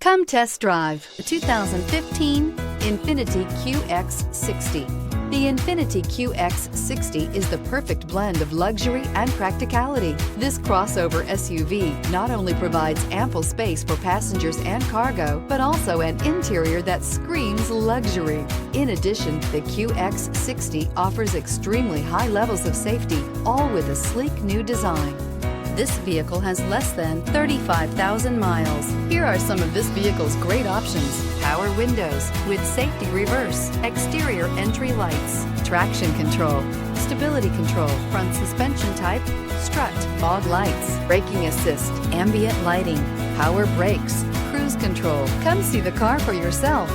Come test drive the 2015 INFINITI QX60. The INFINITI QX60 is the perfect blend of luxury and practicality. This crossover SUV not only provides ample space for passengers and cargo, but also an interior that screams luxury. In addition, the QX60 offers extremely high levels of safety, all with a sleek new design. This vehicle has less than 35,000 miles. Here are some of this vehicle's great options: power windows with safety reverse, exterior entry lights, traction control, stability control, front suspension type, strut, fog lights, braking assist, ambient lighting, power brakes, cruise control. Come see the car for yourself.